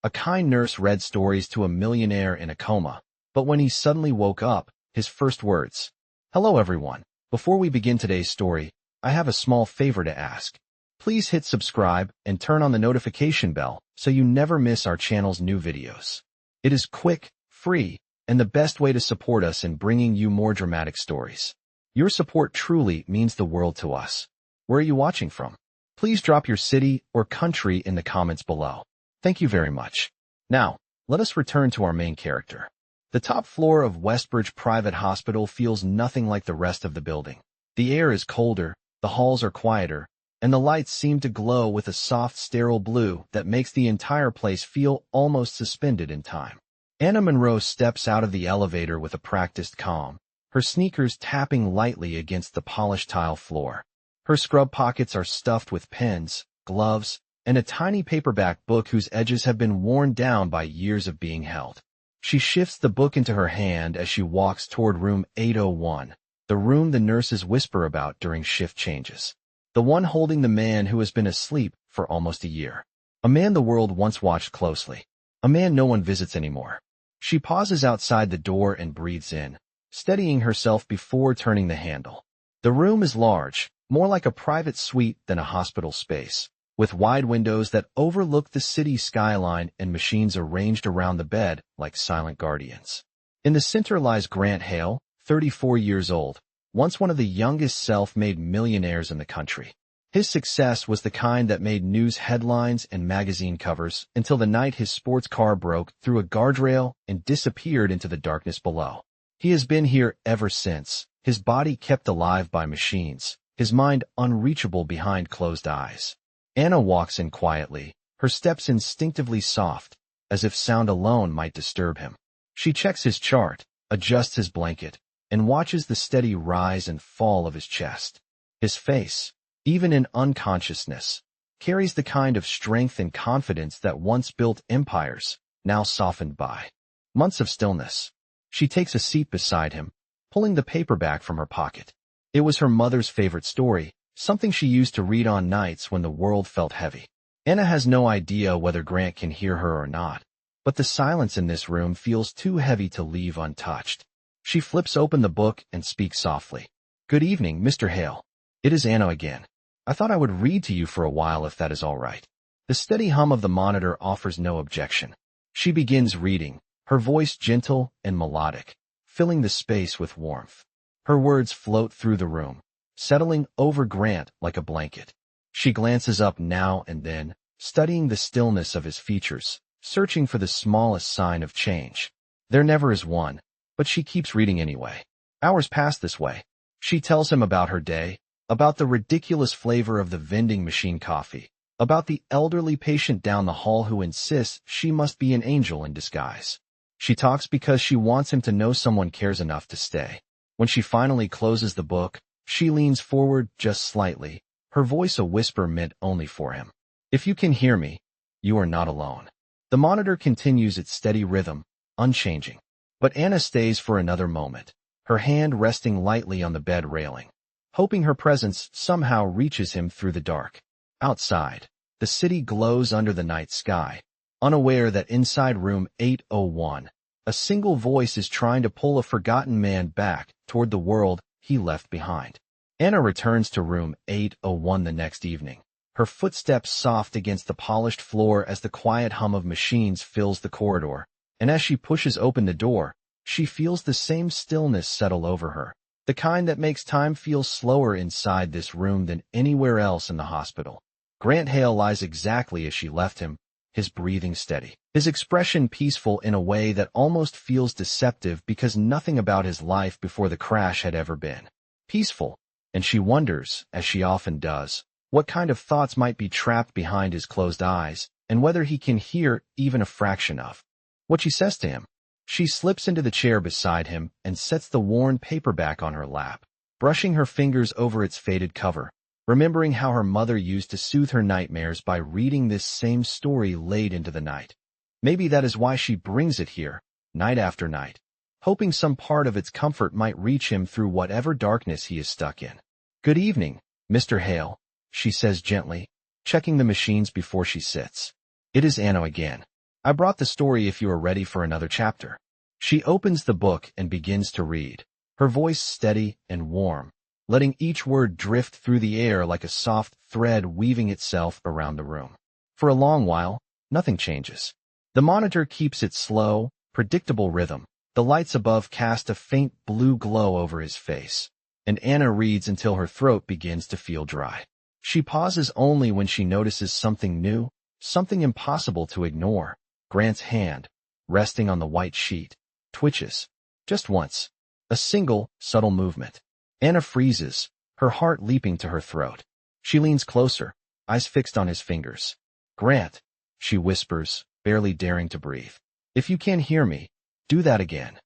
A kind nurse read stories to a millionaire in a coma, but when he suddenly woke up, his first words, "Hello everyone. Before we begin today's story, I have a small favor to ask. Please hit subscribe and turn on the notification bell so you never miss our channel's new videos. It is quick, free, and the best way to support us in bringing you more dramatic stories. Your support truly means the world to us. Where are you watching from? Please drop your city or country in the comments below. Thank you very much. Now, let us return to our main character. The top floor of Westbridge Private Hospital feels nothing like the rest of the building. The air is colder, the halls are quieter, and the lights seem to glow with a soft, sterile blue that makes the entire place feel almost suspended in time. Anna Monroe steps out of the elevator with a practiced calm, her sneakers tapping lightly against the polished tile floor. Her scrub pockets are stuffed with pens, gloves, and a tiny paperback book whose edges have been worn down by years of being held. She shifts the book into her hand as she walks toward room 801, the room the nurses whisper about during shift changes. The one holding the man who has been asleep for almost a year. A man the world once watched closely. A man no one visits anymore. She pauses outside the door and breathes in, steadying herself before turning the handle. The room is large, more like a private suite than a hospital space, with wide windows that overlook the city skyline and machines arranged around the bed like silent guardians. In the center lies Grant Hale, 34 years old, once one of the youngest self-made millionaires in the country. His success was the kind that made news headlines and magazine covers until the night his sports car broke through a guardrail and disappeared into the darkness below. He has been here ever since, his body kept alive by machines, his mind unreachable behind closed eyes. Anna walks in quietly, her steps instinctively soft, as if sound alone might disturb him. She checks his chart, adjusts his blanket, and watches the steady rise and fall of his chest. His face, even in unconsciousness, carries the kind of strength and confidence that once built empires, now softened by months of stillness. She takes a seat beside him, pulling the paperback from her pocket. It was her mother's favorite story, something she used to read on nights when the world felt heavy. Anna has no idea whether Grant can hear her or not, but the silence in this room feels too heavy to leave untouched. She flips open the book and speaks softly. "Good evening, Mr. Hale. It is Anna again. I thought I would read to you for a while if that is all right." The steady hum of the monitor offers no objection. She begins reading, her voice gentle and melodic, filling the space with warmth. Her words float through the room, settling over Grant like a blanket. She glances up now and then, studying the stillness of his features, searching for the smallest sign of change. There never is one, but she keeps reading anyway. Hours pass this way. She tells him about her day, about the ridiculous flavor of the vending machine coffee, about the elderly patient down the hall who insists she must be an angel in disguise. She talks because she wants him to know someone cares enough to stay. When she finally closes the book, she leans forward just slightly, her voice a whisper meant only for him. "If you can hear me, you are not alone." The monitor continues its steady rhythm, unchanging. But Anna stays for another moment, her hand resting lightly on the bed railing, hoping her presence somehow reaches him through the dark. Outside, the city glows under the night sky, unaware that inside room 801, a single voice is trying to pull a forgotten man back toward the world he left behind. Anna returns to room 801 the next evening, her footsteps soft against the polished floor as the quiet hum of machines fills the corridor, and as she pushes open the door, she feels the same stillness settle over her, the kind that makes time feel slower inside this room than anywhere else in the hospital. Grant Hale lies exactly as she left him, his breathing steady, his expression peaceful in a way that almost feels deceptive because nothing about his life before the crash had ever been peaceful, and she wonders, as she often does, what kind of thoughts might be trapped behind his closed eyes, and whether he can hear even a fraction of what she says to him. She slips into the chair beside him and sets the worn paperback on her lap, brushing her fingers over its faded cover, remembering how her mother used to soothe her nightmares by reading this same story late into the night. Maybe that is why she brings it here, night after night, hoping some part of its comfort might reach him through whatever darkness he is stuck in. "Good evening, Mr. Hale," she says gently, checking the machines before she sits. It is Anna again. I brought the story if you are ready for another chapter. She opens the book and begins to read, her voice steady and warm, letting each word drift through the air like a soft thread weaving itself around the room. For a long while, nothing changes. The monitor keeps its slow, predictable rhythm. The lights above cast a faint blue glow over his face, and Anna reads until her throat begins to feel dry. She pauses only when she notices something new, something impossible to ignore. Grant's hand, resting on the white sheet, twitches. Just once. A single, subtle movement. Anna freezes, her heart leaping to her throat. She leans closer, eyes fixed on his fingers. "Grant," she whispers, barely daring to breathe. "If you can't hear me, do that again."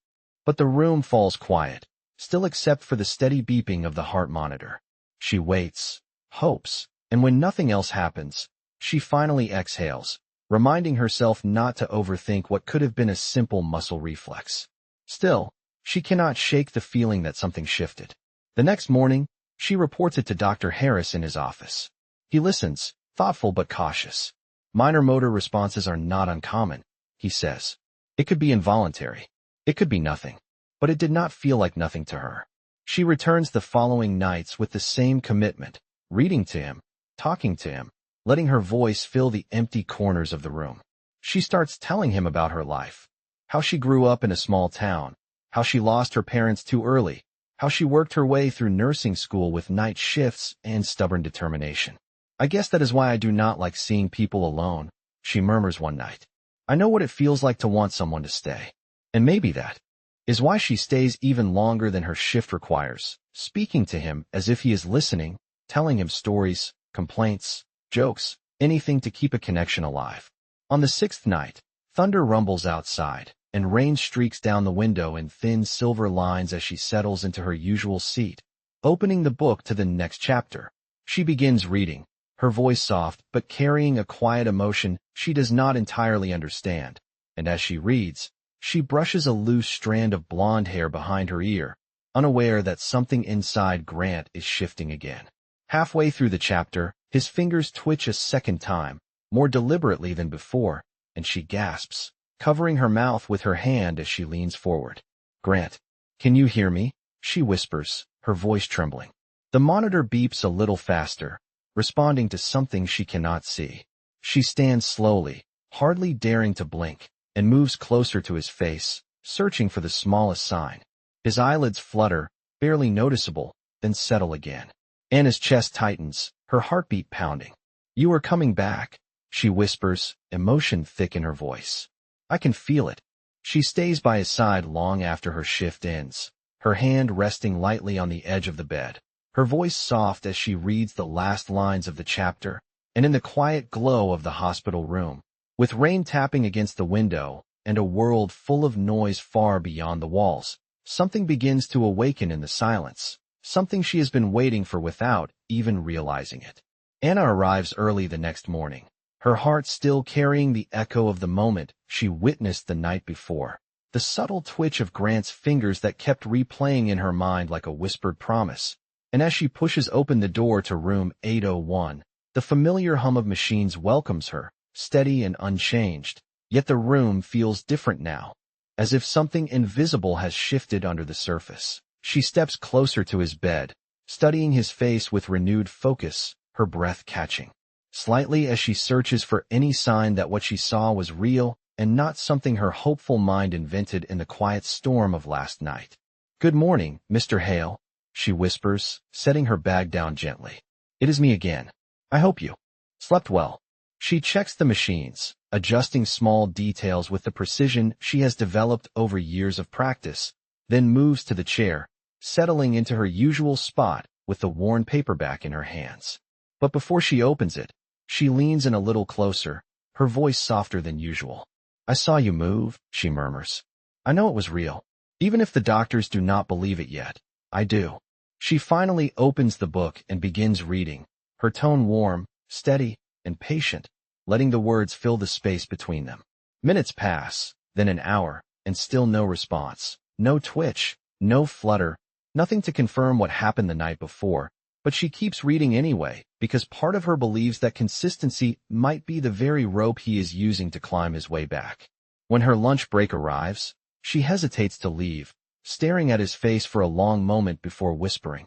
But the room falls quiet, still except for the steady beeping of the heart monitor. She waits, hopes, and when nothing else happens, she finally exhales, reminding herself not to overthink what could have been a simple muscle reflex. Still, she cannot shake the feeling that something shifted. The next morning, she reports it to Dr. Harris in his office. He listens, thoughtful but cautious. "Minor motor responses are not uncommon," he says. "It could be involuntary. It could be nothing." But it did not feel like nothing to her. She returns the following nights with the same commitment, reading to him, talking to him, letting her voice fill the empty corners of the room. She starts telling him about her life, how she grew up in a small town, how she lost her parents too early, how she worked her way through nursing school with night shifts and stubborn determination. "I guess that is why I do not like seeing people alone," she murmurs one night. "I know what it feels like to want someone to stay." And maybe that is why she stays even longer than her shift requires, speaking to him as if he is listening, telling him stories, complaints, jokes, anything to keep a connection alive. On the sixth night, thunder rumbles outside, and rain streaks down the window in thin silver lines as she settles into her usual seat, opening the book to the next chapter. She begins reading, her voice soft but carrying a quiet emotion she does not entirely understand, and as she reads, she brushes a loose strand of blonde hair behind her ear, unaware that something inside Grant is shifting again. Halfway through the chapter, his fingers twitch a second time, more deliberately than before, and she gasps, covering her mouth with her hand as she leans forward. "Grant, can you hear me?" she whispers, her voice trembling. The monitor beeps a little faster, responding to something she cannot see. She stands slowly, hardly daring to blink, and moves closer to his face, searching for the smallest sign. His eyelids flutter, barely noticeable, then settle again. Anna's chest tightens, her heartbeat pounding. "You are coming back," she whispers, emotion thick in her voice. "I can feel it." She stays by his side long after her shift ends, her hand resting lightly on the edge of the bed, her voice soft as she reads the last lines of the chapter, and in the quiet glow of the hospital room, with rain tapping against the window and a world full of noise far beyond the walls, something begins to awaken in the silence, something she has been waiting for without even realizing it. Anna arrives early the next morning, her heart still carrying the echo of the moment she witnessed the night before, the subtle twitch of Grant's fingers that kept replaying in her mind like a whispered promise. And as she pushes open the door to room 801, the familiar hum of machines welcomes her, steady and unchanged, yet the room feels different now, as if something invisible has shifted under the surface. She steps closer to his bed, studying his face with renewed focus, her breath catching slightly as she searches for any sign that what she saw was real and not something her hopeful mind invented in the quiet storm of last night. "Good morning, Mr. Hale," she whispers, setting her bag down gently. "It is me again. I hope you slept well." She checks the machines, adjusting small details with the precision she has developed over years of practice, then moves to the chair, settling into her usual spot with the worn paperback in her hands. But before she opens it, she leans in a little closer, her voice softer than usual. "I saw you move," she murmurs. "I know it was real. Even if the doctors do not believe it yet, I do." She finally opens the book and begins reading, her tone warm, steady, and patient, letting the words fill the space between them. Minutes pass, then an hour, and still no response, no twitch, no flutter, nothing to confirm what happened the night before, But she keeps reading anyway, because part of her believes that consistency might be the very rope he is using to climb his way back. When her lunch break arrives, she hesitates to leave, staring at his face for a long moment before whispering,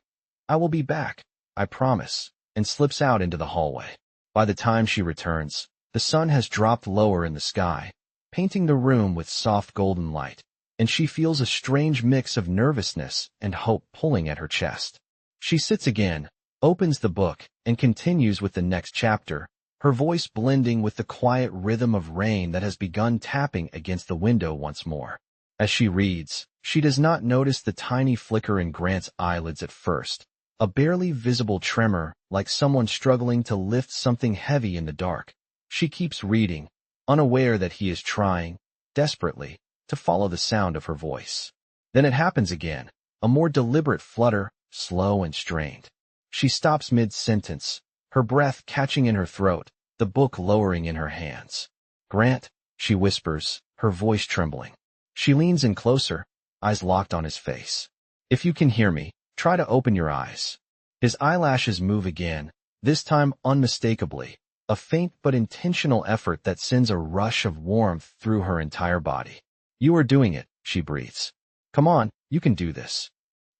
"I will be back, I promise," and slips out into the hallway. By the time she returns, the sun has dropped lower in the sky, painting the room with soft golden light, and she feels a strange mix of nervousness and hope pulling at her chest. She sits again, opens the book, and continues with the next chapter, her voice blending with the quiet rhythm of rain that has begun tapping against the window once more. As she reads, she does not notice the tiny flicker in Grant's eyelids at first, a barely visible tremor like someone struggling to lift something heavy in the dark. She keeps reading, unaware that he is trying, desperately, to follow the sound of her voice. Then it happens again, a more deliberate flutter, slow and strained. She stops mid-sentence, her breath catching in her throat, the book lowering in her hands. "Grant," she whispers, her voice trembling. She leans in closer, eyes locked on his face. "If you can hear me, try to open your eyes." His eyelashes move again, this time unmistakably, a faint but intentional effort that sends a rush of warmth through her entire body. "You are doing it," she breathes. "Come on, you can do this."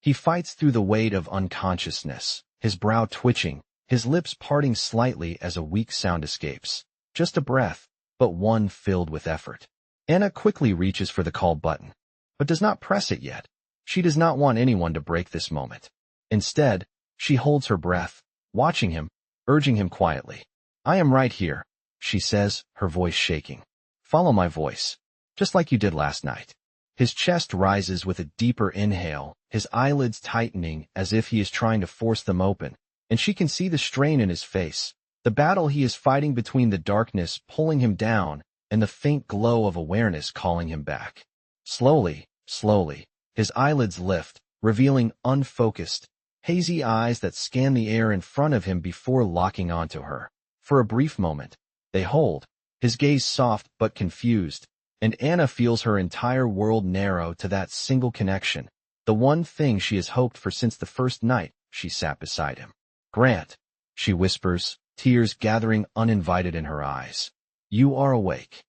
He fights through the weight of unconsciousness, his brow twitching, his lips parting slightly as a weak sound escapes. Just a breath, but one filled with effort. Anna quickly reaches for the call button, but does not press it yet. She does not want anyone to break this moment. Instead, she holds her breath, watching him, urging him quietly. "I am right here," she says, her voice shaking. "Follow my voice, just like you did last night." His chest rises with a deeper inhale, his eyelids tightening as if he is trying to force them open, and she can see the strain in his face, the battle he is fighting between the darkness pulling him down and the faint glow of awareness calling him back. Slowly, his eyelids lift, revealing unfocused, hazy eyes that scan the air in front of him before locking onto her. For a brief moment, they hold, his gaze soft but confused, and Anna feels her entire world narrow to that single connection, the one thing she has hoped for since the first night she sat beside him. "Grant," she whispers, tears gathering uninvited in her eyes. "You are awake."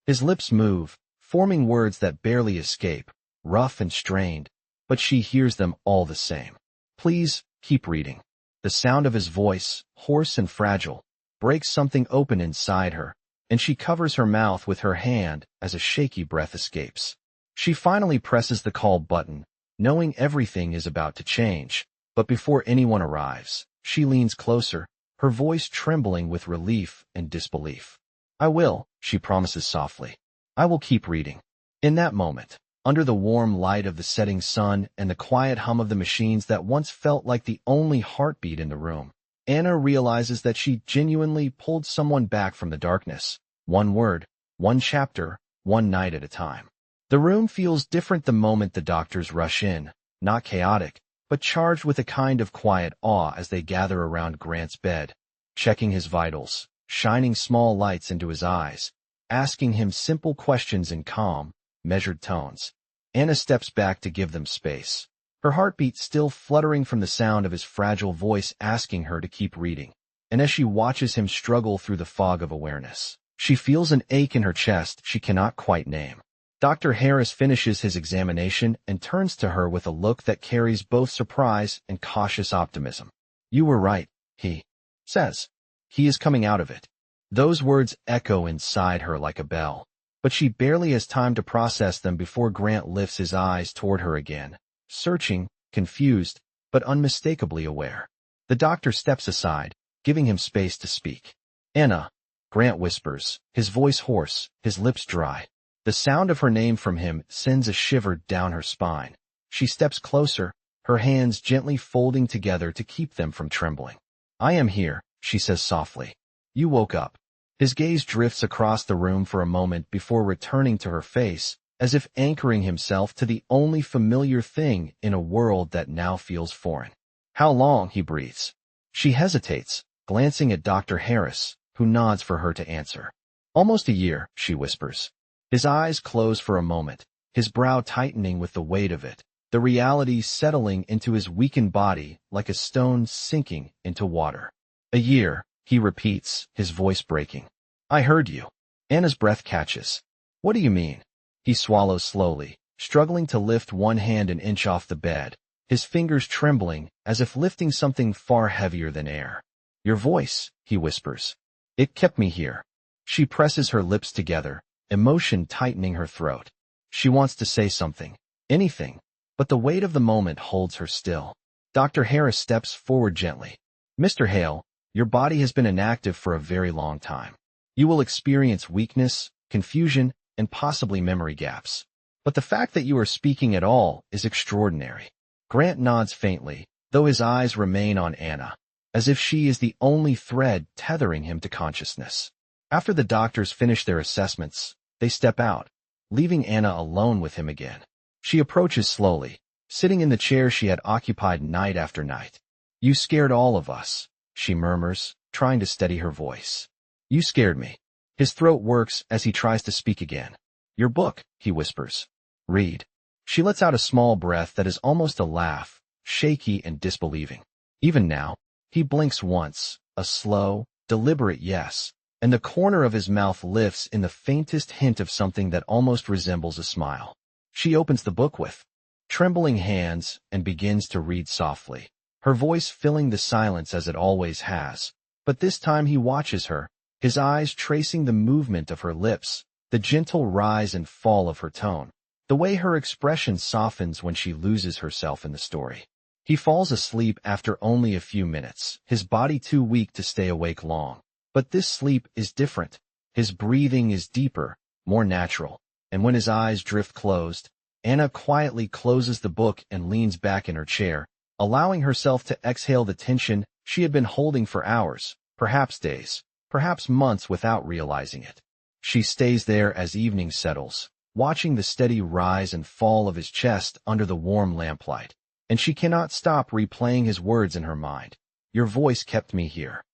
His lips move, forming words that barely escape, rough and strained, but she hears them all the same. "Please, keep reading." The sound of his voice, hoarse and fragile, breaks something open inside her, and she covers her mouth with her hand as a shaky breath escapes. She finally presses the call button, knowing everything is about to change, but before anyone arrives, she leans closer, her voice trembling with relief and disbelief. "I will," she promises softly. "I will keep reading." In that moment, under the warm light of the setting sun and the quiet hum of the machines that once felt like the only heartbeat in the room, Anna realizes that she genuinely pulled someone back from the darkness, one word, one chapter, one night at a time. The room feels different the moment the doctors rush in, not chaotic, but charged with a kind of quiet awe as they gather around Grant's bed, checking his vitals, shining small lights into his eyes, asking him simple questions in calm, measured tones. Anna steps back to give them space, her heartbeat still fluttering from the sound of his fragile voice asking her to keep reading. And as she watches him struggle through the fog of awareness, she feels an ache in her chest she cannot quite name. Dr. Harris finishes his examination and turns to her with a look that carries both surprise and cautious optimism. "You were right," he says. "He is coming out of it." Those words echo inside her like a bell, but she barely has time to process them before Grant lifts his eyes toward her again, searching, confused, but unmistakably aware. The doctor steps aside, giving him space to speak. "Anna," Grant whispers, his voice hoarse, his lips dry. The sound of her name from him sends a shiver down her spine. She steps closer, her hands gently folding together to keep them from trembling. "I am here," she says softly. "You woke up." His gaze drifts across the room for a moment before returning to her face, as if anchoring himself to the only familiar thing in a world that now feels foreign. "How long?" he breathes. She hesitates, glancing at Dr. Harris, who nods for her to answer. "Almost a year," she whispers. His eyes close for a moment, his brow tightening with the weight of it, the reality settling into his weakened body like a stone sinking into water. "A year," he repeats, his voice breaking. "I heard you." Anna's breath catches. "What do you mean?" He swallows slowly, struggling to lift one hand an inch off the bed, his fingers trembling as if lifting something far heavier than air. "Your voice," he whispers. "It kept me here." She presses her lips together, emotion tightening her throat. She wants to say something, anything, but the weight of the moment holds her still. Dr. Harris steps forward gently. "Mr. Hale, your body has been inactive for a very long time. You will experience weakness, confusion, and possibly memory gaps. But the fact that you are speaking at all is extraordinary." Grant nods faintly, though his eyes remain on Anna, as if she is the only thread tethering him to consciousness. After the doctors finish their assessments, they step out, leaving Anna alone with him again. She approaches slowly, sitting in the chair she had occupied night after night. "You scared all of us," she murmurs, trying to steady her voice. "You scared me." His throat works as he tries to speak again. "Your book," he whispers. "Read." She lets out a small breath that is almost a laugh, shaky and disbelieving. Even now, he blinks once, a slow, deliberate yes, and the corner of his mouth lifts in the faintest hint of something that almost resembles a smile. She opens the book with trembling hands and begins to read softly, her voice filling the silence as it always has. But this time he watches her, his eyes tracing the movement of her lips, the gentle rise and fall of her tone, the way her expression softens when she loses herself in the story. He falls asleep after only a few minutes, his body too weak to stay awake long. But this sleep is different. His breathing is deeper, more natural, and when his eyes drift closed, Anna quietly closes the book and leans back in her chair, allowing herself to exhale the tension she had been holding for hours, perhaps days, perhaps months without realizing it. She stays there as evening settles, watching the steady rise and fall of his chest under the warm lamplight, and she cannot stop replaying his words in her mind. "Your voice kept me here."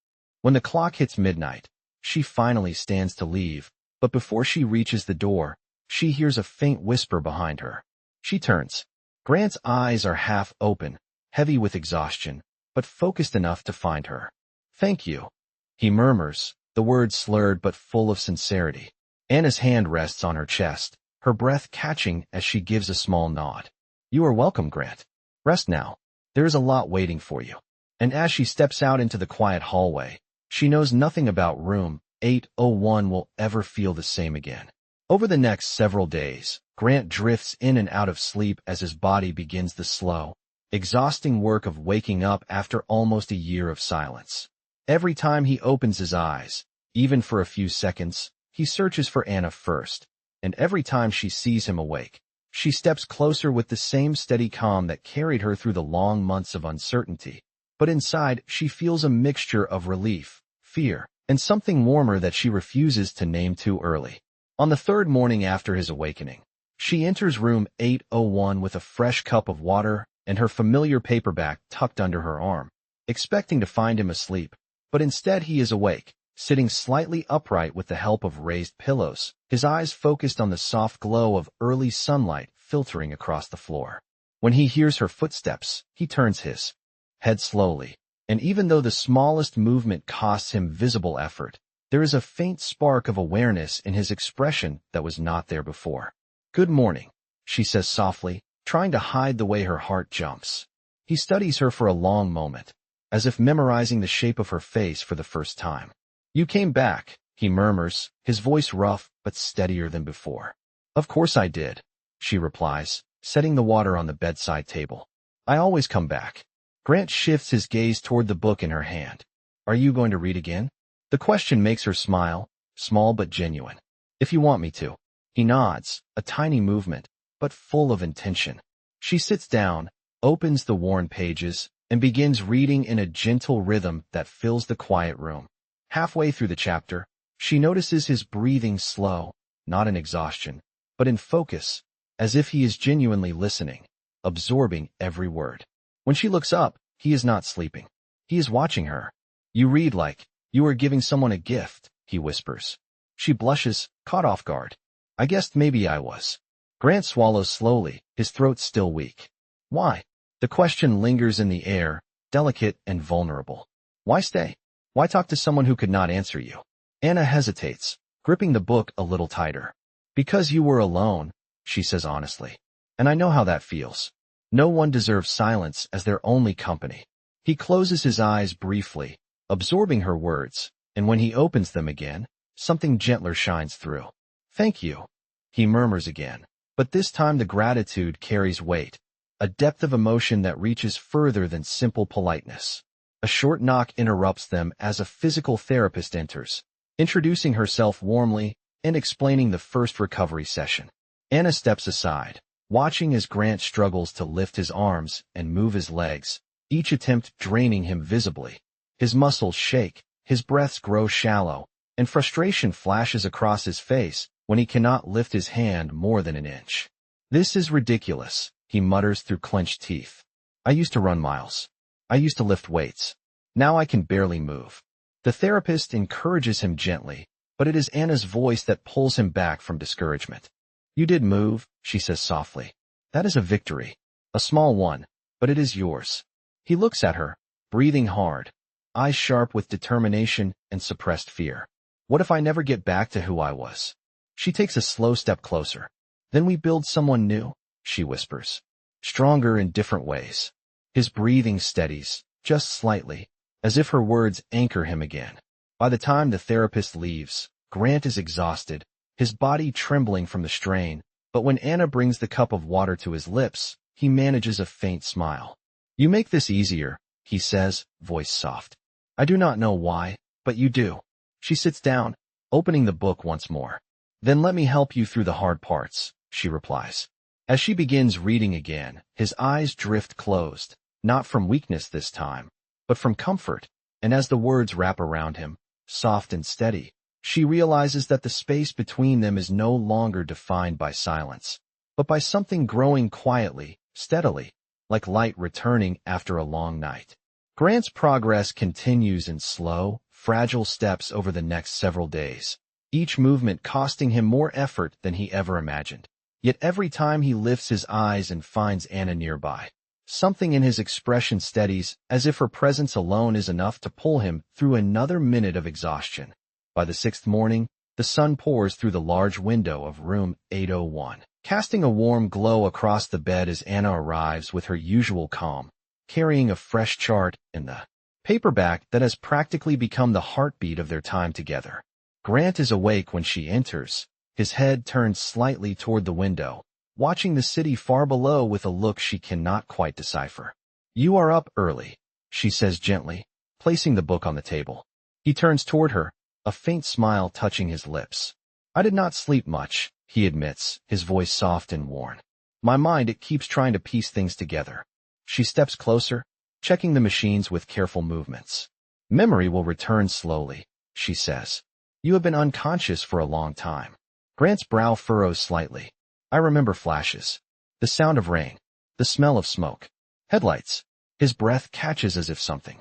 When the clock hits midnight, she finally stands to leave, but before she reaches the door, she hears a faint whisper behind her. She turns. Grant's eyes are half open, heavy with exhaustion, but focused enough to find her. "Thank you," he murmurs, the words slurred but full of sincerity. Anna's hand rests on her chest, her breath catching as she gives a small nod. "You are welcome, Grant. Rest now. There is a lot waiting for you." And as she steps out into the quiet hallway, she knows nothing about room 801 will ever feel the same again. Over the next several days, Grant drifts in and out of sleep as his body begins the slow, exhausting work of waking up after almost a year of silence. Every time he opens his eyes, even for a few seconds, he searches for Anna first, and every time she sees him awake, she steps closer with the same steady calm that carried her through the long months of uncertainty. But inside, she feels a mixture of relief, fear, and something warmer that she refuses to name too early. On the third morning after his awakening, she enters room 801 with a fresh cup of water and her familiar paperback tucked under her arm, expecting to find him asleep. But instead he is awake, sitting slightly upright with the help of raised pillows, his eyes focused on the soft glow of early sunlight filtering across the floor. When he hears her footsteps, he turns his head slowly, and even though the smallest movement costs him visible effort, there is a faint spark of awareness in his expression that was not there before. "Good morning," she says softly, trying to hide the way her heart jumps. He studies her for a long moment, as if memorizing the shape of her face for the first time. "You came back," he murmurs, his voice rough but steadier than before. "Of course I did," she replies, setting the water on the bedside table. "I always come back." Grant shifts his gaze toward the book in her hand. "Are you going to read again?" The question makes her smile, small but genuine. "If you want me to." He nods, a tiny movement, but full of intention. She sits down, opens the worn pages, and begins reading in a gentle rhythm that fills the quiet room. Halfway through the chapter, she notices his breathing slow, not in exhaustion, but in focus, as if he is genuinely listening, absorbing every word. When she looks up, he is not sleeping. He is watching her. "You read like you are giving someone a gift," he whispers. She blushes, caught off guard. "I guessed maybe I was." Grant swallows slowly, his throat still weak. Why? The question lingers in the air, delicate and vulnerable. Why stay? Why talk to someone who could not answer you? Anna hesitates, gripping the book a little tighter. Because you were alone, she says honestly. And I know how that feels. No one deserves silence as their only company. He closes his eyes briefly, absorbing her words, and when he opens them again, something gentler shines through. Thank you, he murmurs again, but this time the gratitude carries weight, a depth of emotion that reaches further than simple politeness. A short knock interrupts them as a physical therapist enters, introducing herself warmly and explaining the first recovery session. Anna steps aside, watching as Grant struggles to lift his arms and move his legs, each attempt draining him visibly. His muscles shake, his breaths grow shallow, and frustration flashes across his face when he cannot lift his hand more than an inch. This is ridiculous, he mutters through clenched teeth. I used to run miles. I used to lift weights. Now I can barely move. The therapist encourages him gently, but it is Anna's voice that pulls him back from discouragement. You did move, she says softly. That is a victory. A small one, but it is yours. He looks at her, breathing hard, eyes sharp with determination and suppressed fear. What if I never get back to who I was? She takes a slow step closer. Then we build someone new, she whispers. Stronger in different ways. His breathing steadies, just slightly, as if her words anchor him again. By the time the therapist leaves, Grant is exhausted, his body trembling from the strain, but when Anna brings the cup of water to his lips, he manages a faint smile. You make this easier, he says, voice soft. I do not know why, but you do. She sits down, opening the book once more. Then let me help you through the hard parts, she replies. As she begins reading again, his eyes drift closed, not from weakness this time, but from comfort, and as the words wrap around him, soft and steady, she realizes that the space between them is no longer defined by silence, but by something growing quietly, steadily, like light returning after a long night. Grant's progress continues in slow, fragile steps over the next several days, each movement costing him more effort than he ever imagined. Yet every time he lifts his eyes and finds Anna nearby, something in his expression steadies, as if her presence alone is enough to pull him through another minute of exhaustion. By the sixth morning, the sun pours through the large window of room 801, casting a warm glow across the bed as Anna arrives with her usual calm, carrying a fresh chart and the paperback that has practically become the heartbeat of their time together. Grant is awake when she enters, his head turned slightly toward the window, watching the city far below with a look she cannot quite decipher. You are up early, she says gently, placing the book on the table. He turns toward her, a faint smile touching his lips. I did not sleep much, he admits, his voice soft and worn. My mind, it keeps trying to piece things together. She steps closer, checking the machines with careful movements. Memory will return slowly, she says. You have been unconscious for a long time. Grant's brow furrows slightly. I remember flashes. The sound of rain. The smell of smoke. Headlights. His breath catches as if something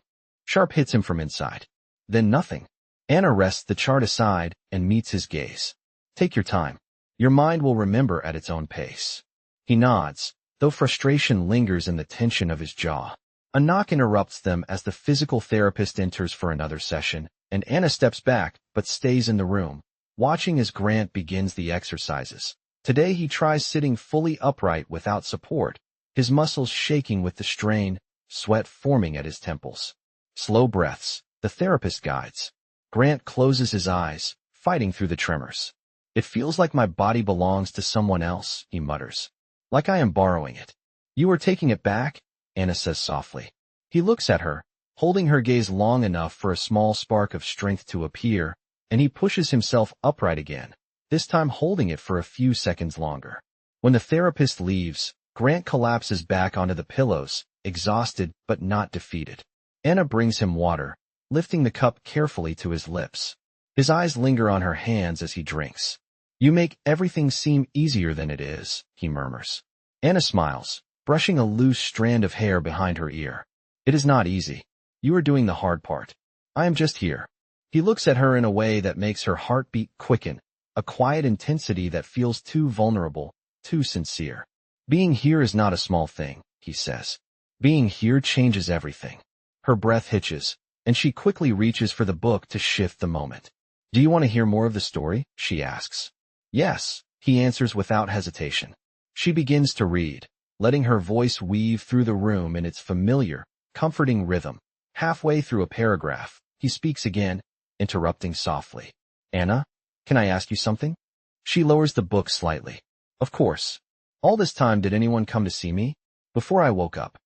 sharp hits him from inside. Then nothing. Anna rests the chart aside and meets his gaze. Take your time. Your mind will remember at its own pace. He nods, though frustration lingers in the tension of his jaw. A knock interrupts them as the physical therapist enters for another session, and Anna steps back but stays in the room, watching as Grant begins the exercises. Today he tries sitting fully upright without support, his muscles shaking with the strain, sweat forming at his temples. Slow breaths, the therapist guides. Grant closes his eyes, fighting through the tremors. It feels like my body belongs to someone else, he mutters. Like I am borrowing it. You are taking it back? Anna says softly. He looks at her, holding her gaze long enough for a small spark of strength to appear, and he pushes himself upright again, this time holding it for a few seconds longer. When the therapist leaves, Grant collapses back onto the pillows, exhausted but not defeated. Anna brings him water, lifting the cup carefully to his lips. His eyes linger on her hands as he drinks. You make everything seem easier than it is, he murmurs. Anna smiles, brushing a loose strand of hair behind her ear. It is not easy. You are doing the hard part. I am just here. He looks at her in a way that makes her heartbeat quicken, a quiet intensity that feels too vulnerable, too sincere. Being here is not a small thing, he says. Being here changes everything. Her breath hitches, and she quickly reaches for the book to shift the moment. Do you want to hear more of the story? She asks. Yes, he answers without hesitation. She begins to read, letting her voice weave through the room in its familiar, comforting rhythm. Halfway through a paragraph, he speaks again, interrupting softly. Anna, can I ask you something? She lowers the book slightly. Of course. All this time did anyone come to see me? Before I woke up.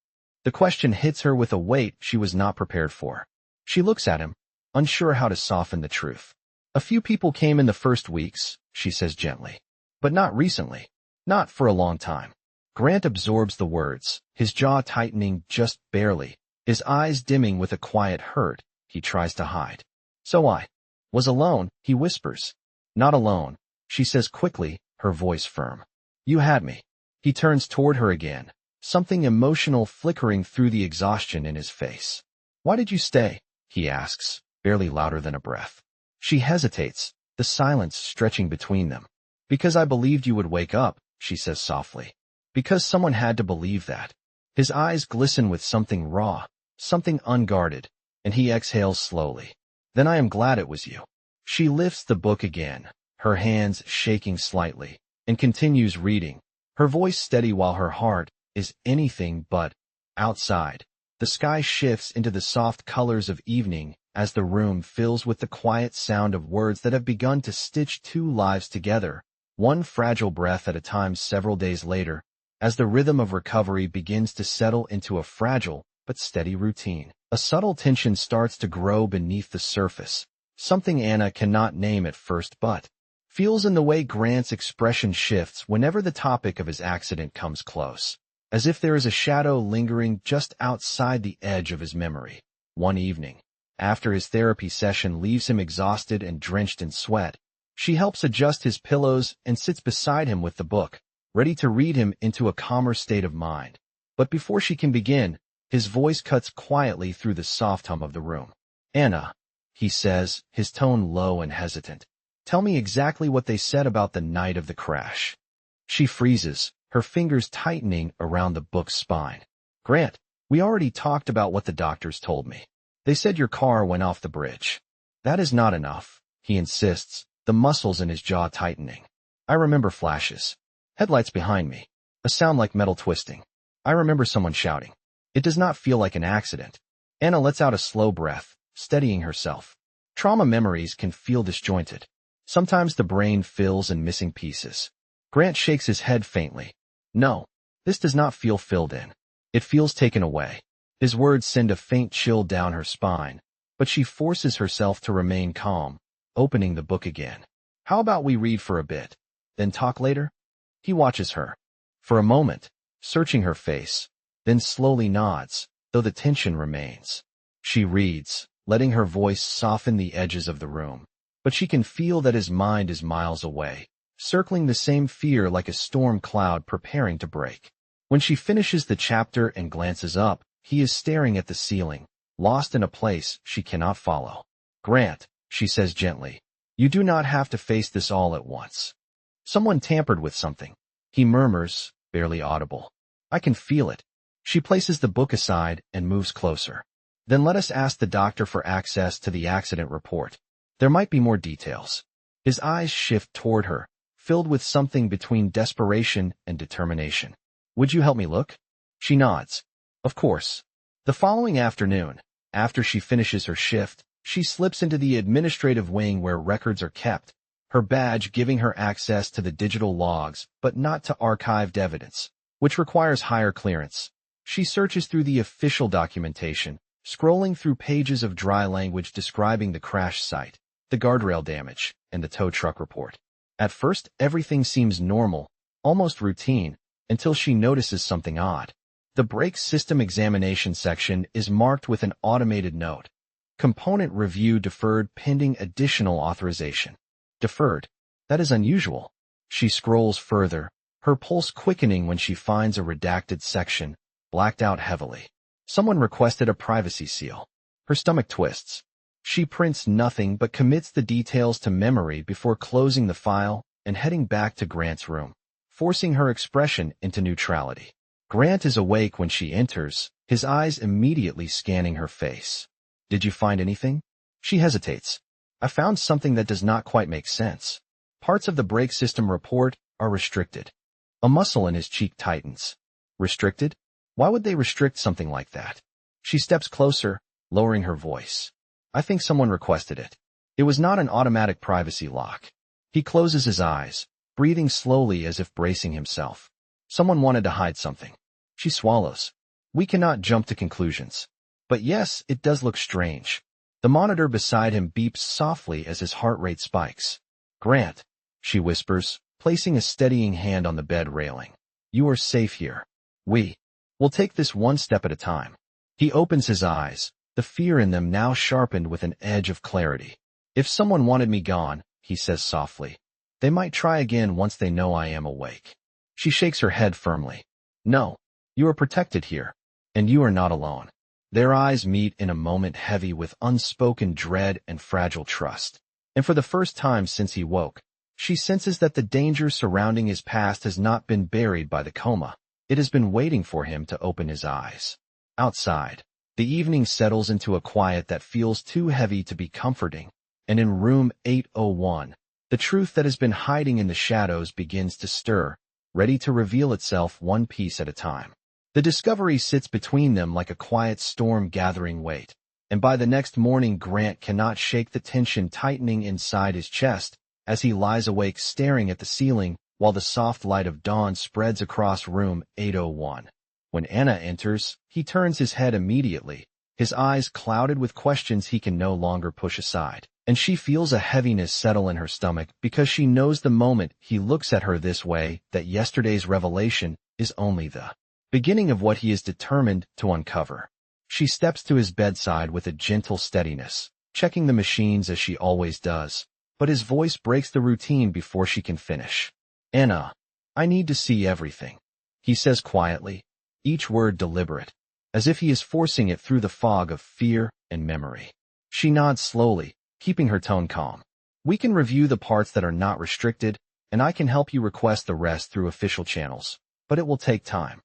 The question hits her with a weight she was not prepared for. She looks at him, unsure how to soften the truth. A few people came in the first weeks, she says gently. But not recently. Not for a long time. Grant absorbs the words, his jaw tightening just barely, his eyes dimming with a quiet hurt he tries to hide. So I was alone, he whispers. Not alone, she says quickly, her voice firm. You had me. He turns toward her again, something emotional flickering through the exhaustion in his face. Why did you stay? He asks, barely louder than a breath. She hesitates, the silence stretching between them. Because I believed you would wake up, she says softly. Because someone had to believe that. His eyes glisten with something raw, something unguarded, and he exhales slowly. Then I am glad it was you. She lifts the book again, her hands shaking slightly, and continues reading, her voice steady while her heart is anything but outside. The sky shifts into the soft colors of evening as the room fills with the quiet sound of words that have begun to stitch two lives together, one fragile breath at a time. Several days later, as the rhythm of recovery begins to settle into a fragile but steady routine, a subtle tension starts to grow beneath the surface, something Anna cannot name at first but feels in the way Grant's expression shifts whenever the topic of his accident comes close, as if there is a shadow lingering just outside the edge of his memory. One evening, after his therapy session leaves him exhausted and drenched in sweat, she helps adjust his pillows and sits beside him with the book, ready to read him into a calmer state of mind. But before she can begin, his voice cuts quietly through the soft hum of the room. Anna, he says, his tone low and hesitant. Tell me exactly what they said about the night of the crash. She freezes, her fingers tightening around the book's spine. Grant, we already talked about what the doctors told me. They said your car went off the bridge. That is not enough, he insists, the muscles in his jaw tightening. I remember flashes. Headlights behind me. A sound like metal twisting. I remember someone shouting. It does not feel like an accident. Anna lets out a slow breath, steadying herself. Trauma memories can feel disjointed. Sometimes the brain fills in missing pieces. Grant shakes his head faintly. No, this does not feel filled in. It feels taken away. His words send a faint chill down her spine, but she forces herself to remain calm, opening the book again. How about we read for a bit, then talk later? He watches her. For a moment, searching her face, then slowly nods, though the tension remains. She reads, letting her voice soften the edges of the room, but she can feel that his mind is miles away, circling the same fear like a storm cloud preparing to break. When she finishes the chapter and glances up, he is staring at the ceiling, lost in a place she cannot follow. Grant, she says gently, you do not have to face this all at once. Someone tampered with something. He murmurs, barely audible. I can feel it. She places the book aside and moves closer. Then let us ask the doctor for access to the accident report. There might be more details. His eyes shift toward her, filled with something between desperation and determination. Would you help me look? She nods. Of course. The following afternoon, after she finishes her shift, she slips into the administrative wing where records are kept, her badge giving her access to the digital logs, but not to archived evidence, which requires higher clearance. She searches through the official documentation, scrolling through pages of dry language describing the crash site, the guardrail damage, and the tow truck report. At first, everything seems normal, almost routine, until she notices something odd. The brake system examination section is marked with an automated note. Component review deferred pending additional authorization. Deferred. That is unusual. She scrolls further, her pulse quickening when she finds a redacted section, blacked out heavily. Someone requested a privacy seal. Her stomach twists. She prints nothing but commits the details to memory before closing the file and heading back to Grant's room, forcing her expression into neutrality. Grant is awake when she enters, his eyes immediately scanning her face. Did you find anything? She hesitates. I found something that does not quite make sense. Parts of the brake system report are restricted. A muscle in his cheek tightens. Restricted? Why would they restrict something like that? She steps closer, lowering her voice. I think someone requested it. It was not an automatic privacy lock. He closes his eyes, breathing slowly as if bracing himself. Someone wanted to hide something. She swallows. We cannot jump to conclusions. But yes, it does look strange. The monitor beside him beeps softly as his heart rate spikes. Grant, she whispers, placing a steadying hand on the bed railing. You are safe here. We'll take this one step at a time. He opens his eyes, the fear in them now sharpened with an edge of clarity. If someone wanted me gone, he says softly, they might try again once they know I am awake. She shakes her head firmly. No, you are protected here, and you are not alone. Their eyes meet in a moment heavy with unspoken dread and fragile trust. And for the first time since he woke, she senses that the danger surrounding his past has not been buried by the coma. It has been waiting for him to open his eyes. Outside, the evening settles into a quiet that feels too heavy to be comforting, and in room 801, the truth that has been hiding in the shadows begins to stir, ready to reveal itself one piece at a time. The discovery sits between them like a quiet storm gathering weight, and by the next morning Grant cannot shake the tension tightening inside his chest as he lies awake staring at the ceiling while the soft light of dawn spreads across room 801. When Anna enters, he turns his head immediately, his eyes clouded with questions he can no longer push aside, and she feels a heaviness settle in her stomach because she knows the moment he looks at her this way that yesterday's revelation is only the beginning of what he is determined to uncover. She steps to his bedside with a gentle steadiness, checking the machines as she always does, but his voice breaks the routine before she can finish. Anna, I need to see everything, he says quietly, each word deliberate, as if he is forcing it through the fog of fear and memory. She nods slowly, keeping her tone calm. We can review the parts that are not restricted, and I can help you request the rest through official channels, but it will take time.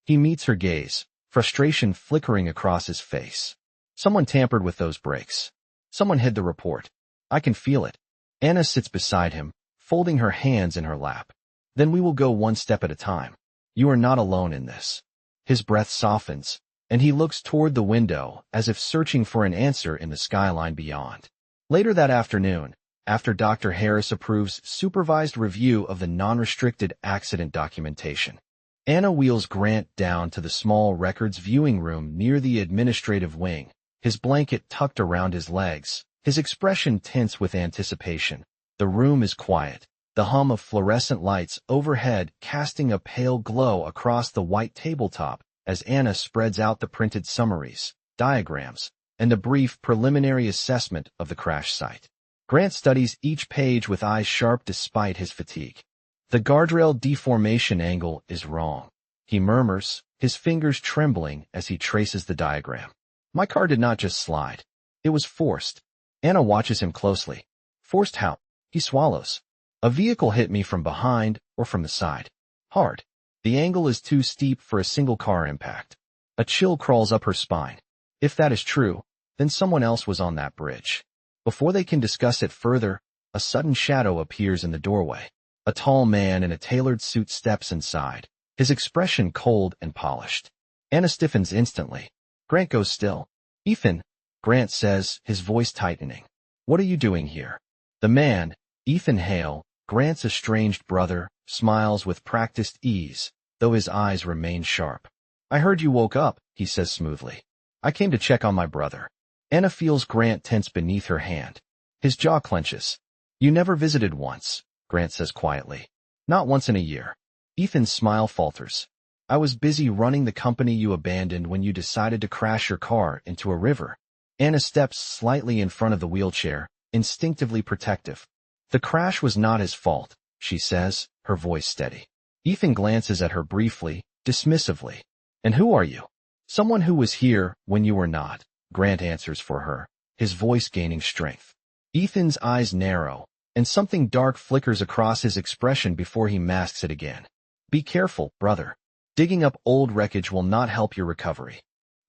He meets her gaze, frustration flickering across his face. Someone tampered with those brakes. Someone hid the report. I can feel it. Anna sits beside him, folding her hands in her lap. Then we will go one step at a time. You are not alone in this. His breath softens, and he looks toward the window as if searching for an answer in the skyline beyond. Later that afternoon, after Dr. Harris approves supervised review of the non-restricted accident documentation, Anna wheels Grant down to the small records viewing room near the administrative wing, his blanket tucked around his legs, his expression tense with anticipation. The room is quiet, the hum of fluorescent lights overhead casting a pale glow across the white tabletop as Anna spreads out the printed summaries, diagrams, and the brief preliminary assessment of the crash site. Grant studies each page with eyes sharp despite his fatigue. The guardrail deformation angle is wrong, he murmurs, his fingers trembling as he traces the diagram. My car did not just slide. It was forced. Anna watches him closely. Forced how? He swallows. A vehicle hit me from behind or from the side. Hard. The angle is too steep for a single car impact. A chill crawls up her spine. If that is true, then someone else was on that bridge. Before they can discuss it further, a sudden shadow appears in the doorway. A tall man in a tailored suit steps inside, his expression cold and polished. Anna stiffens instantly. Grant goes still. Ethan, Grant says, his voice tightening. What are you doing here? The man, Ethan Hale, Grant's estranged brother, smiles with practiced ease, though his eyes remain sharp. I heard you woke up, he says smoothly. I came to check on my brother. Anna feels Grant tense beneath her hand. His jaw clenches. You never visited once, Grant says quietly. Not once in a year. Ethan's smile falters. I was busy running the company you abandoned when you decided to crash your car into a river. Anna steps slightly in front of the wheelchair, instinctively protective. The crash was not his fault, she says, her voice steady. Ethan glances at her briefly, dismissively. And who are you? Someone who was here when you were not, Grant answers for her, his voice gaining strength. Ethan's eyes narrow, and something dark flickers across his expression before he masks it again. Be careful, brother. Digging up old wreckage will not help your recovery.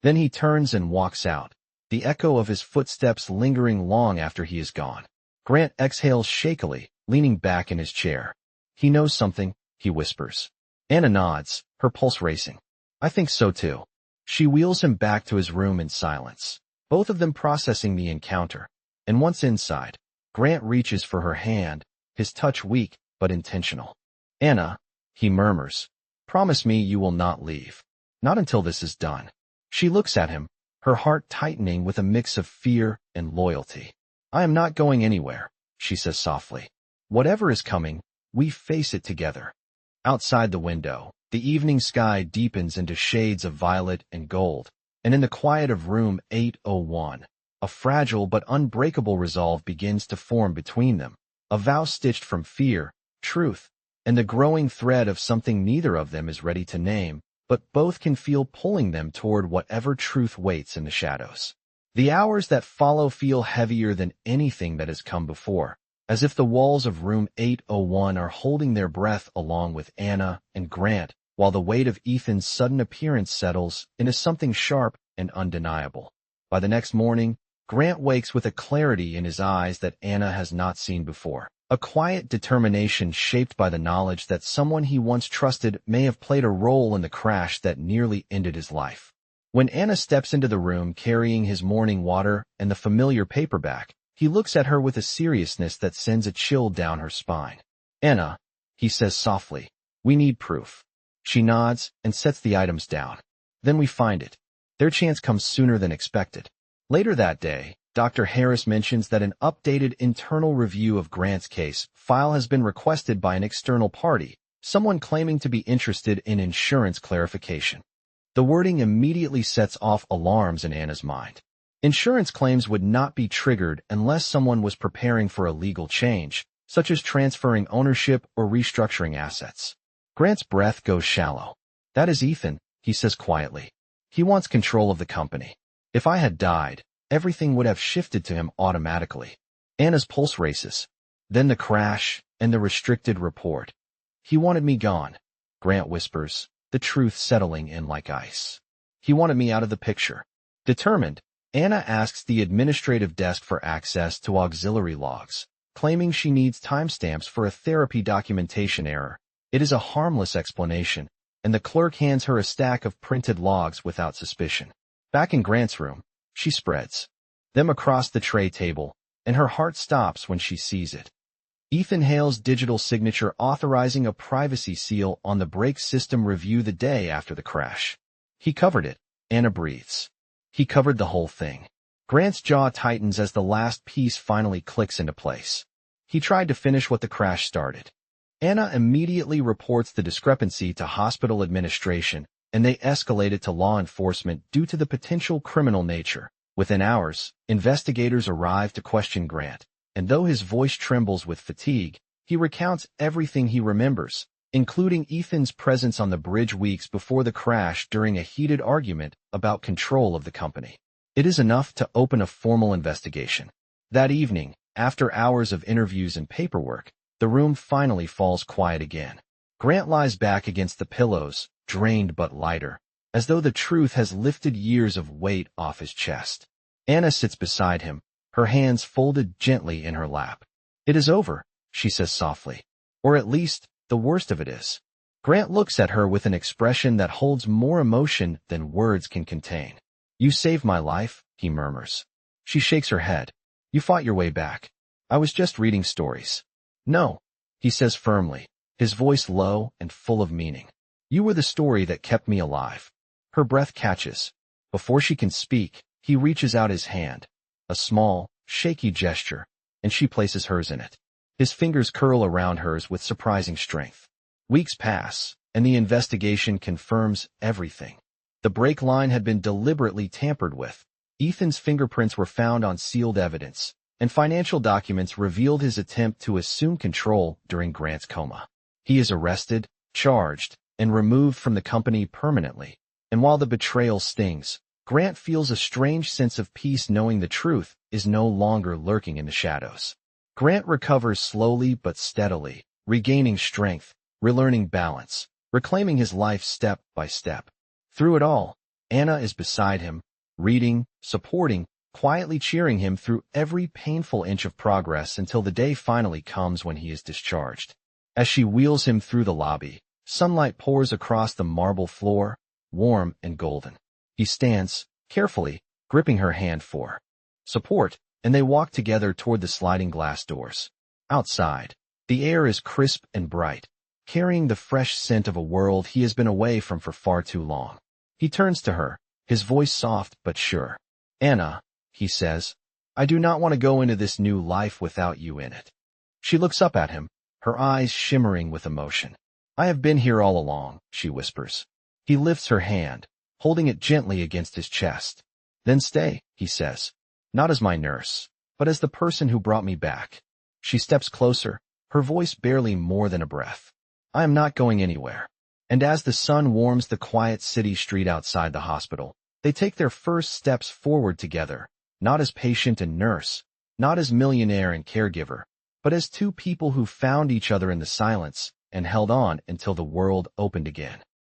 Then he turns and walks out, the echo of his footsteps lingering long after he is gone. Grant exhales shakily, leaning back in his chair. He knows something, he whispers. Anna nods, her pulse racing. I think so too. She wheels him back to his room in silence, both of them processing the encounter. And once inside, Grant reaches for her hand, his touch weak but intentional. Anna, he murmurs, promise me you will not leave. Not until this is done. She looks at him, her heart tightening with a mix of fear and loyalty. I am not going anywhere, she says softly. Whatever is coming, we face it together. Outside the window, the evening sky deepens into shades of violet and gold, and in the quiet of room 801, a fragile but unbreakable resolve begins to form between them, a vow stitched from fear, truth, and the growing thread of something neither of them is ready to name, but both can feel pulling them toward whatever truth waits in the shadows. The hours that follow feel heavier than anything that has come before, as if the walls of room 801 are holding their breath along with Anna and Grant, while the weight of Ethan's sudden appearance settles into something sharp and undeniable. By the next morning, Grant wakes with a clarity in his eyes that Anna has not seen before, a quiet determination shaped by the knowledge that someone he once trusted may have played a role in the crash that nearly ended his life. When Anna steps into the room carrying his morning water and the familiar paperback, he looks at her with a seriousness that sends a chill down her spine. Anna, he says softly, we need proof. She nods and sets the items down. Then we find it. Their chance comes sooner than expected. Later that day, Dr. Harris mentions that an updated internal review of Grant's case file has been requested by an external party, someone claiming to be interested in insurance clarification. The wording immediately sets off alarms in Anna's mind. Insurance claims would not be triggered unless someone was preparing for a legal change, such as transferring ownership or restructuring assets. Grant's breath goes shallow. That is Ethan, he says quietly. He wants control of the company. If I had died, everything would have shifted to him automatically. Anna's pulse races. Then the crash and the restricted report. He wanted me gone, Grant whispers, the truth settling in like ice. He wanted me out of the picture. Determined, Anna asks the administrative desk for access to auxiliary logs, claiming she needs timestamps for a therapy documentation error. It is a harmless explanation, and the clerk hands her a stack of printed logs without suspicion. Back in Grant's room, she spreads them across the tray table, and her heart stops when she sees it. Ethan Hale's digital signature authorizing a privacy seal on the brake system review the day after the crash. He covered it, Anna breathes. He covered the whole thing. Grant's jaw tightens as the last piece finally clicks into place. He tried to finish what the crash started. Anna immediately reports the discrepancy to hospital administration, and they escalate it to law enforcement due to the potential criminal nature. Within hours, investigators arrive to question Grant, and though his voice trembles with fatigue, he recounts everything he remembers, including Ethan's presence on the bridge weeks before the crash during a heated argument about control of the company. It is enough to open a formal investigation. That evening, after hours of interviews and paperwork, the room finally falls quiet again. Grant lies back against the pillows, drained but lighter, as though the truth has lifted years of weight off his chest. Anna sits beside him, her hands folded gently in her lap. It is over, she says softly. Or at least, the worst of it is. Grant looks at her with an expression that holds more emotion than words can contain. You saved my life, he murmurs. She shakes her head. You fought your way back. I was just reading stories. No, he says firmly, his voice low and full of meaning. You were the story that kept me alive. Her breath catches. Before she can speak, he reaches out his hand, a small, shaky gesture, and she places hers in it. His fingers curl around hers with surprising strength. Weeks pass, and the investigation confirms everything. The brake line had been deliberately tampered with. Ethan's fingerprints were found on sealed evidence, and financial documents revealed his attempt to assume control during Grant's coma. He is arrested, charged, and removed from the company permanently. And while the betrayal stings, Grant feels a strange sense of peace knowing the truth is no longer lurking in the shadows. Grant recovers slowly but steadily, regaining strength, relearning balance, reclaiming his life step by step. Through it all, Anna is beside him, reading, supporting, quietly cheering him through every painful inch of progress until the day finally comes when he is discharged. As she wheels him through the lobby, sunlight pours across the marble floor, warm and golden. He stands, carefully, gripping her hand for support, and they walk together toward the sliding glass doors. Outside, the air is crisp and bright, carrying the fresh scent of a world he has been away from for far too long. He turns to her, his voice soft but sure. "Anna," he says, "I do not want to go into this new life without you in it." She looks up at him, her eyes shimmering with emotion. "I have been here all along," she whispers. He lifts her hand, holding it gently against his chest. "Then stay," he says, "not as my nurse, but as the person who brought me back." She steps closer, her voice barely more than a breath. "I am not going anywhere." And as the sun warms the quiet city street outside the hospital, they take their first steps forward together, not as patient and nurse, not as millionaire and caregiver, but as two people who found each other in the silence and held on until the world opened again.